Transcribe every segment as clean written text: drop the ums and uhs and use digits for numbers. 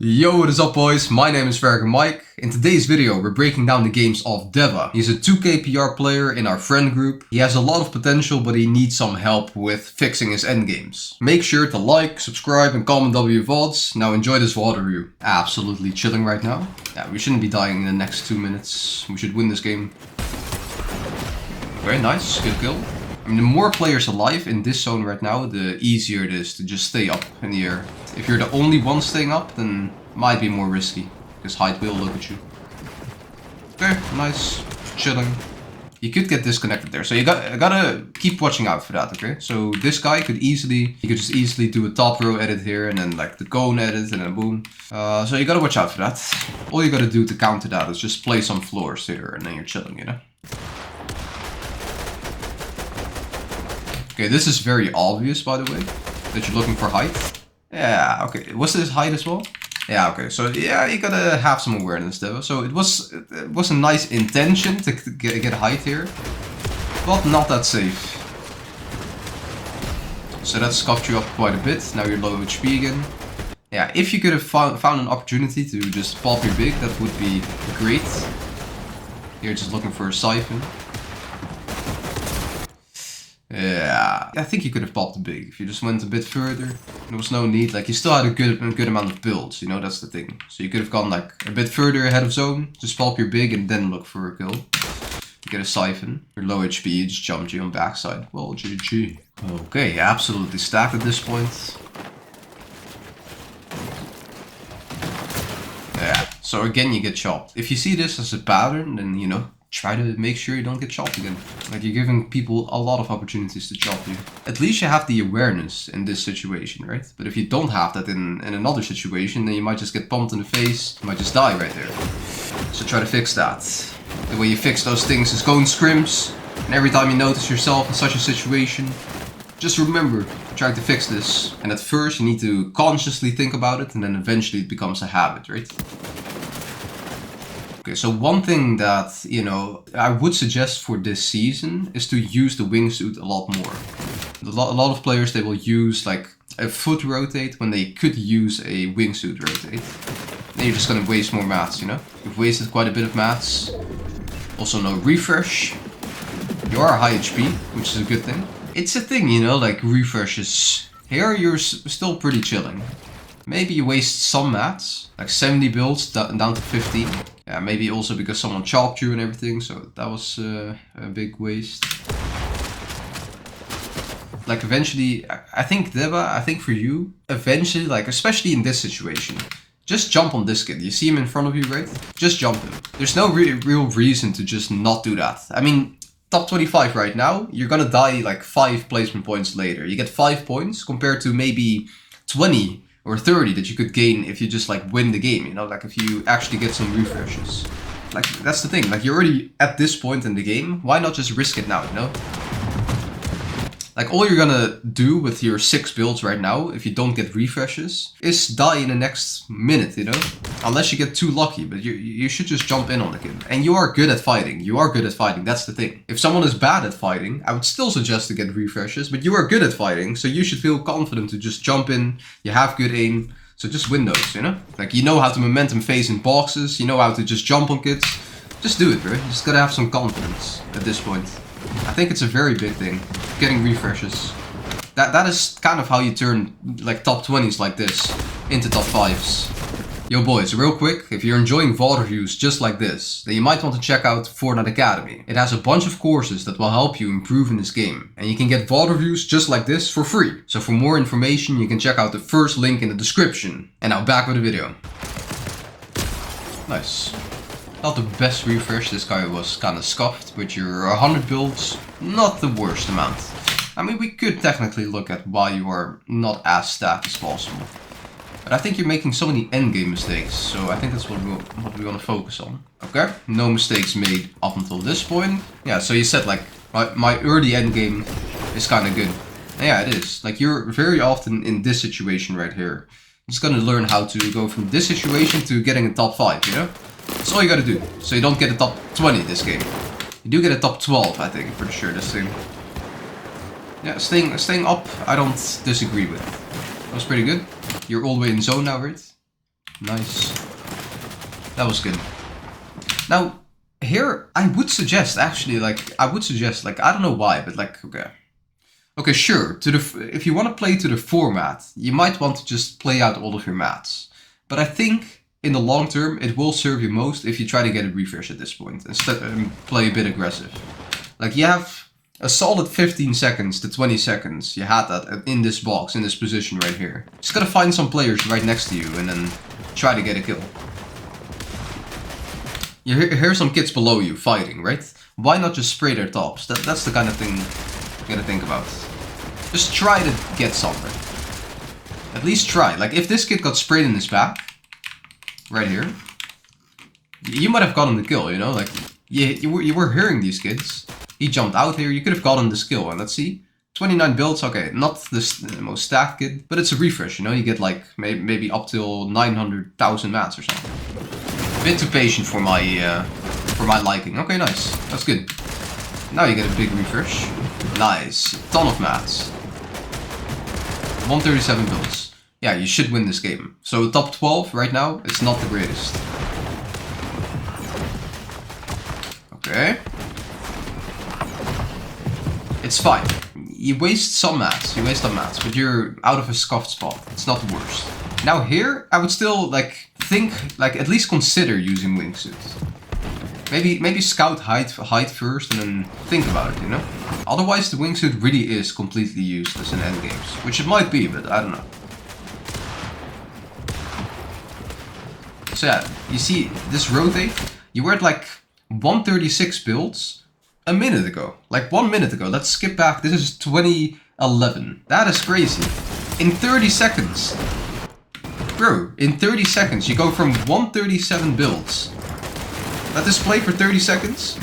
Yo, what is up boys? My name is Fragger Mike. In today's video we're breaking down the games of Deva. He's a 2K PR player in our friend group. He has a lot of potential but he needs some help with fixing his endgames. Make sure to like, subscribe and comment W VODs. Now enjoy this VOD review. Absolutely chilling right now. Yeah, we shouldn't be dying in the next 2 minutes. We should win this game. Very nice, good kill. I mean, the more players alive in this zone right now, the easier it is to just stay up in the air. If you're the only one staying up, then it might be more risky, because height will look at you. Okay, nice, chilling. You could get disconnected there, so you gotta keep watching out for that, okay? So this guy could just easily do a top row edit here, and then like the cone edit, and then boom. So you gotta watch out for that. All you gotta do to counter that is just play some floors here, and then you're chilling, you know? Okay, this is very obvious, by the way, that you're looking for height. Yeah, okay. Was this height as well? Yeah, okay. So yeah, you gotta have some awareness though. So it was a nice intention to get height here, but not that safe. So that scuffed you up quite a bit. Now you're low HP again. Yeah, if you could have found an opportunity to just pop your big, that would be great. You're just looking for a siphon. Yeah, I think you could have popped the big if you just went a bit further. There was no need, like you still had a good amount of builds, you know, that's the thing. So you could have gone like a bit further ahead of zone, just pop your big and then look for a kill. You get a siphon. You're low HP, you just jumped you on backside. Well, GG. Okay, absolutely stacked at this point. Yeah, so again you get chopped. If you see this as a pattern, then you know, try to make sure you don't get chopped again. Like you're giving people a lot of opportunities to chop you. At least you have the awareness in this situation, right? But if you don't have that in another situation, then you might just get pumped in the face. You might just die right there. So try to fix that. The way you fix those things is go in scrims. And every time you notice yourself in such a situation, just remember, trying to fix this. And at first you need to consciously think about it and then eventually it becomes a habit, right? Okay, so one thing that, you know, I would suggest for this season is to use the wingsuit a lot more. A lot of players, they will use like a foot rotate when they could use a wingsuit rotate. Then you're just gonna waste more mats, you know? You've wasted quite a bit of mats. Also no refresh. You are high HP, which is a good thing. It's a thing, you know, like refreshes. Here you're still pretty chilling. Maybe you waste some mats, like 70 builds down to 15. Yeah, maybe also because someone chopped you and everything, so that was a big waste. Like eventually, I think Deva, I think for you, eventually, like especially in this situation, just jump on this kid. You see him in front of you, right? Just jump him. There's no real reason to just not do that. I mean, top 25 right now, you're gonna die like 5 placement points later. You get 5 points compared to maybe 20 or 30 that you could gain if you just like win the game, you know, like if you actually get some refreshes. Like that's the thing, like you're already at this point in the game, why not just risk it now, you know? Like all you're gonna do with your 6 builds right now, if you don't get refreshes, is die in the next minute, you know? Unless you get too lucky, but you should just jump in on the kid. And you are good at fighting, that's the thing. If someone is bad at fighting, I would still suggest to get refreshes, but you are good at fighting, so you should feel confident to just jump in, you have good aim, so just win those, you know? Like you know how to momentum phase in boxes, you know how to just jump on kids. Just do it, bro. You just gotta have some confidence at this point. I think it's a very big thing, getting refreshes. That is kind of how you turn like top 20s like this into top 5s. Yo boys, real quick, if you're enjoying VOD reviews just like this, then you might want to check out Fortnite Academy. It has a bunch of courses that will help you improve in this game. And you can get VOD reviews just like this for free. So for more information, you can check out the first link in the description. And now back with the video. Nice. Not the best refresh, this guy was kinda scuffed, but your 100 builds, not the worst amount. I mean, we could technically look at why you are not as stacked as possible. But I think you're making so many endgame mistakes, so I think that's what we want to focus on. Okay, no mistakes made up until this point. Yeah, so you said like, my early endgame is kinda good. And yeah, it is. Like you're very often in this situation right here. You're just gonna learn how to go from this situation to getting a top 5, you know? That's all you gotta do. So you don't get a top 20 this game. You do get a top 12, I think, pretty sure this thing. Yeah, staying up, I don't disagree with. That was pretty good. You're all the way in zone now, right? Nice. That was good. Now, here, I would suggest, actually, like, I don't know why, but like, okay. Okay, sure, if you want to play to the format, you might want to just play out all of your mats. But I think, in the long term, it will serve you most if you try to get a refresh at this point, instead play a bit aggressive. Like, you have a solid 15 seconds to 20 seconds, you had that in this box, in this position right here. Just gotta find some players right next to you and then try to get a kill. You hear some kids below you fighting, right? Why not just spray their tops? That's the kind of thing you gotta think about. Just try to get something. At least try. Like, if this kid got sprayed in his back, right here, you might have gotten the kill, you know? Like, you were hearing these kids. He jumped out here, you could have gotten this kill. And let's see. 29 builds, okay, not the most stacked kid, but it's a refresh, you know? You get, like, maybe up till 900,000 mats or something. A bit too patient for my liking. Okay, nice. That's good. Now you get a big refresh. Nice. A ton of mats. 137 builds. Yeah, you should win this game. So top 12 right now, it's not the greatest. Okay. It's fine. You waste some mats, but you're out of a scuffed spot. It's not the worst. Now here, I would still, like, think, like, at least consider using wingsuits. Maybe scout height first and then think about it, you know? Otherwise, the wingsuit really is completely useless in endgames. Which it might be, but I don't know. So yeah, you see, this rotate, you were at like 136 builds a minute ago. Like 1 minute ago. Let's skip back. This is 2011. That is crazy. In 30 seconds. Bro, in 30 seconds, you go from 137 builds. Let this play for 30 seconds.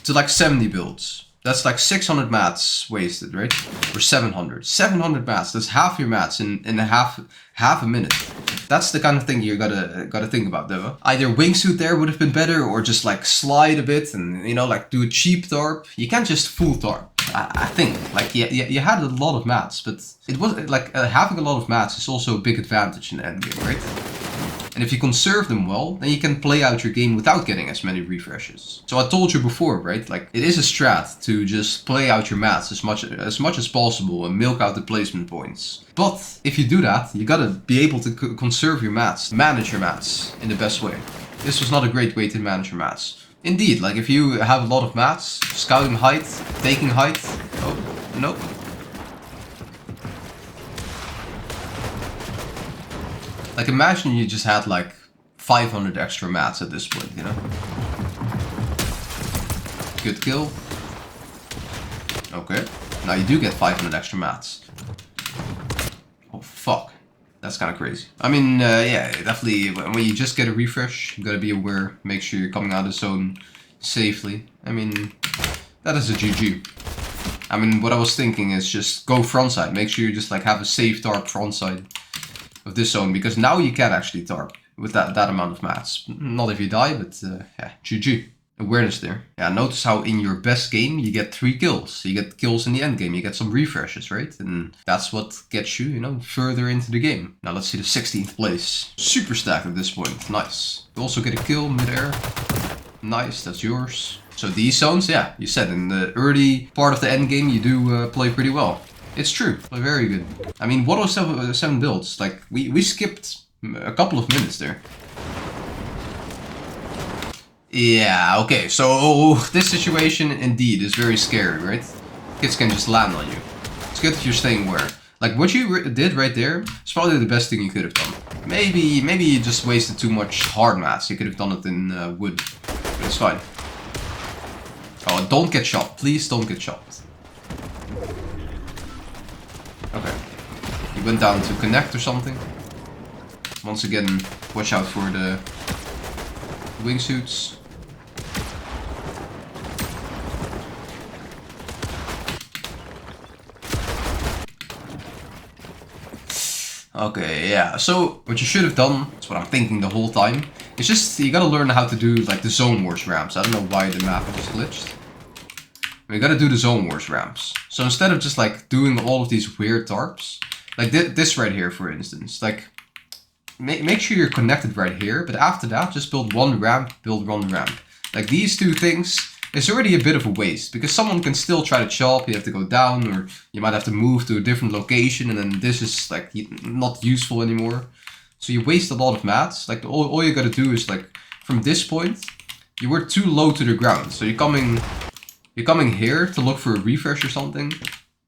To like 70 builds. That's like 600 mats wasted, right? Or 700. 700 mats. That's half your mats in half a minute. That's the kind of thing you gotta think about, though. Either wingsuit there would have been better, or just like slide a bit and, you know, like do a cheap tarp. You can't just full tarp. I think, like, you had a lot of mats, but it was like having a lot of mats is also a big advantage in the endgame, right? And if you conserve them well, then you can play out your game without getting as many refreshes. So I told you before, right? Like, it is a strat to just play out your mats as much as possible and milk out the placement points. But if you do that, you gotta be able to conserve your mats, manage your mats in the best way. This was not a great way to manage your mats. Indeed, like if you have a lot of mats, scouting height, taking height. Oh, no. Like imagine you just had like 500 extra mats at this point, you know? Good kill. Okay, now you do get 500 extra mats. Oh fuck, that's kind of crazy. I mean, yeah, definitely when you just get a refresh, you gotta be aware, make sure you're coming out of the zone safely. I mean, that is a GG. I mean, what I was thinking is just go frontside, make sure you just like have a safe tarp frontside of this zone, because now you can actually tarp with that amount of mats. Not if you die, but yeah, GG. Awareness there. Yeah, notice how in your best game you get 3 kills. You get kills in the end game, you get some refreshes, right? And that's what gets you, you know, further into the game. Now let's see the 16th place. Super stacked at this point, nice. You also get a kill mid-air. Nice, that's yours. So these zones, yeah, you said in the early part of the end game you do play pretty well. It's true, play very good. I mean, 107 builds, like we skipped a couple of minutes there. Yeah, okay, so this situation indeed is very scary, right? Kids can just land on you. It's good that you're staying aware. Like what you did right there is probably the best thing you could have done. Maybe you just wasted too much hard mats. You could have done it in wood, but it's fine. Oh, don't get shot. Please don't get shot. Okay. He went down to connect or something. Once again, watch out for the wingsuits. Okay, yeah, so what you should have done, that's what I'm thinking the whole time, is just, you gotta learn how to do like the zone wars ramps. I don't know why the map just glitched. We gotta do the zone wars ramps. So instead of just like doing all of these weird tarps, like this right here, for instance, like make sure you're connected right here, but after that, just build one ramp, build one ramp. Like these two things is already a bit of a waste because someone can still try to chop, you have to go down, or you might have to move to a different location, and then this is like not useful anymore. So you waste a lot of mats. Like all you gotta do is like from this point, you were too low to the ground. So you're coming here to look for a refresh or something.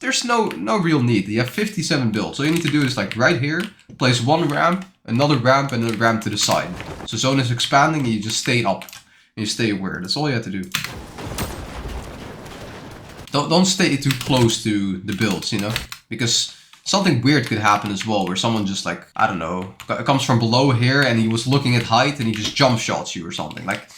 There's no real need. You have 57 builds. All you need to do is like right here, place one ramp, another ramp, and a ramp to the side. So zone is expanding and you just stay up. And you stay aware. That's all you have to do. Don't stay too close to the builds, you know? Because something weird could happen as well, where someone just like, I don't know, comes from below here and he was looking at height and he just jump shots you or something. Like,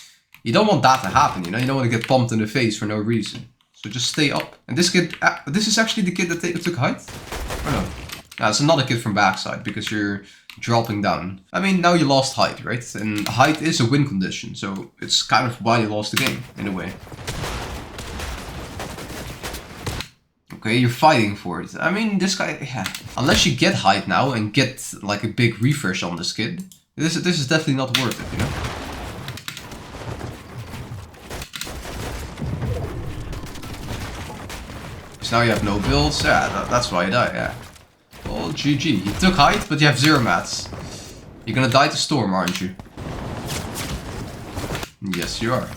you don't want that to happen, you know? You don't want to get pumped in the face for no reason. So just stay up. And this kid, this is actually the kid that took height? Or no? No, it's another kid from backside because you're dropping down. I mean, now you lost height, right? And height is a win condition, so it's kind of why you lost the game, in a way. Okay, you're fighting for it. I mean, this guy, yeah. Unless you get height now and get like a big refresh on this kid, this is definitely not worth it, you know? So now you have no builds. Yeah, that's why you die, yeah. Well, GG. You took height, but you have 0 mats. You're gonna die to storm, aren't you? Yes, you are.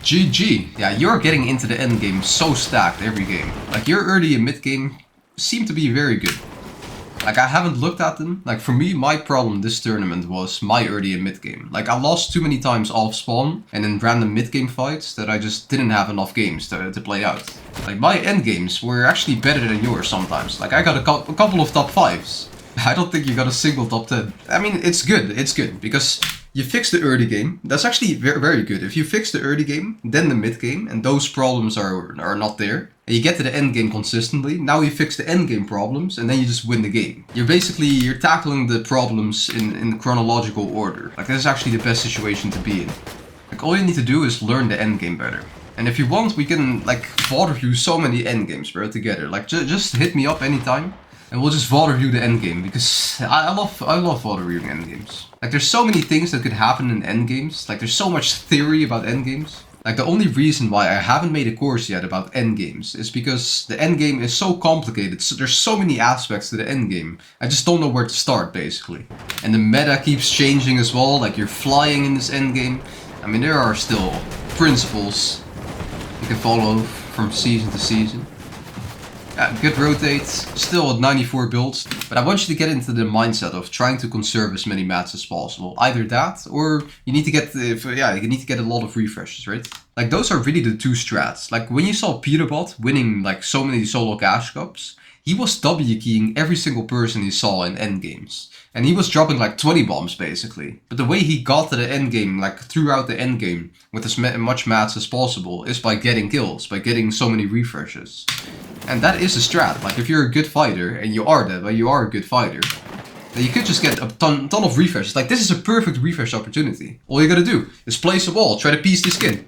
GG. Yeah, you're getting into the end game so stacked every game. Like, your early and mid game seem to be very good. Like, I haven't looked at them. Like, for me, my problem this tournament was my early and mid game. Like, I lost too many times off spawn and in random mid game fights that I just didn't have enough games to play out. Like, my end games were actually better than yours sometimes. Like, I got a couple of top 5s. I don't think you got a single top 10. I mean, it's good because you fix the early game. That's actually very, very good. If you fix the early game, then the mid game, and those problems are not there, and you get to the end game consistently, now you fix the end game problems, and then you just win the game. You're tackling the problems in chronological order. Like, this is actually the best situation to be in. Like, all you need to do is learn the end game better. And if you want, we can, like, VOD review so many end games, bro, together. Like, just hit me up anytime. And we'll just VOD review the endgame, because I love VOD reviewing endgames. Like, there's so many things that could happen in endgames. Like, there's so much theory about endgames. Like, the only reason why I haven't made a course yet about endgames is because the endgame is so complicated. So there's so many aspects to the endgame. I just don't know where to start, basically. And the meta keeps changing as well. Like, you're flying in this endgame. I mean, there are still principles you can follow from season to season. Good rotates, still at 94 builds, but I want you to get into the mindset of trying to conserve as many mats as possible. Either that, or you need to get a lot of refreshes, right? Like, those are really the two strats. Like, when you saw Peterbot winning like so many solo cash cups, he was W keying every single person he saw in endgames. And he was dropping like 20 bombs basically. But the way he got to the endgame, like throughout the endgame, with as much mats as possible, is by getting kills, by getting so many refreshes. And that is a strat. Like, if you're a good fighter, and you are that, but you are a good fighter, then you could just get a ton of refreshes. Like, this is a perfect refresh opportunity. All you gotta do is place a wall, try to piece this skin.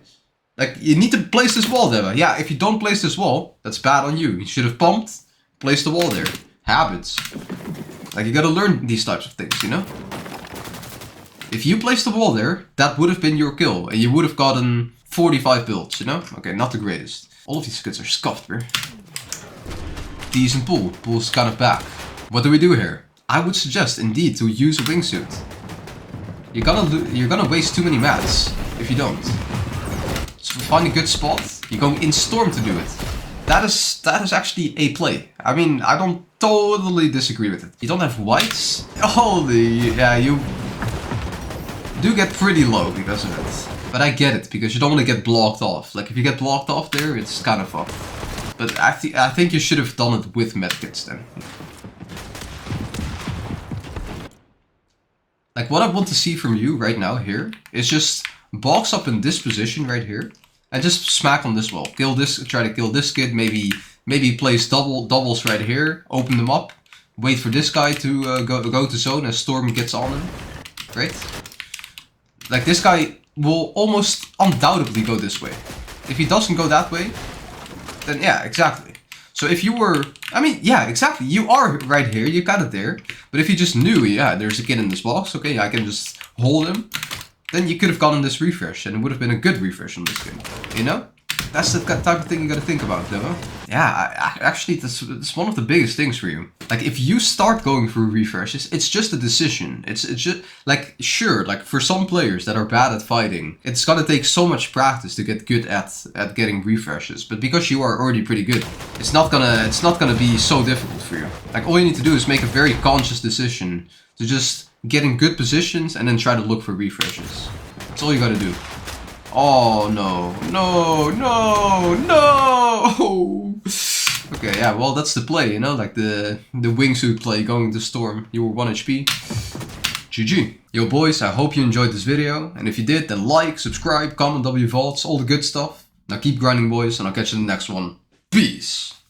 Like, you need to place this wall, Deva. Yeah, if you don't place this wall, that's bad on you. You should have pumped, placed the wall there. Habits. Like, you gotta learn these types of things, you know? If you placed the wall there, that would have been your kill, and you would have gotten 45 builds, you know? Okay, not the greatest. All of these skins are scuffed, bro. Decent pool. Pool's kind of back. What do we do here? I would suggest, indeed, to use a wingsuit. You're gonna waste too many mats if you don't. So find a good spot. You're going in storm to do it. That is actually a play. I mean, I don't totally disagree with it. You don't have whites. Holy, yeah, you do get pretty low because of it. But I get it, because you don't want to get blocked off. Like, if you get blocked off there, it's kind of fucked. But I think you should have done it with medkits then. Like, what I want to see from you right now here is just box up in this position right here and just smack on this wall. Kill this, try to kill this kid, maybe place doubles right here, open them up, wait for this guy to go to zone as Storm gets on him, right? Like, this guy will almost undoubtedly go this way. If he doesn't go that way, then yeah, exactly. So if you were, I mean, yeah, exactly. You are right here, you got it there. But if you just knew, yeah, there's a kid in this box, okay, I can just hold him. Then you could have gotten this refresh, and it would have been a good refresh on this game, you know? That's the type of thing you gotta think about, Devo. Yeah, actually, that's one of the biggest things for you. Like, if you start going through refreshes, it's just a decision. It's just, like, sure, like, for some players that are bad at fighting, it's gonna take so much practice to get good at getting refreshes. But because you are already pretty good, it's not gonna be so difficult for you. Like, all you need to do is make a very conscious decision to just get in good positions and then try to look for refreshes. That's all you gotta do. Oh no, no, no, no! Okay, yeah, well that's the play, you know, like the wingsuit play going into storm. You were 1 HP. GG. Yo boys, I hope you enjoyed this video, and if you did, then like, subscribe, comment, W vaults, all the good stuff. Now keep grinding boys, and I'll catch you in the next one. Peace!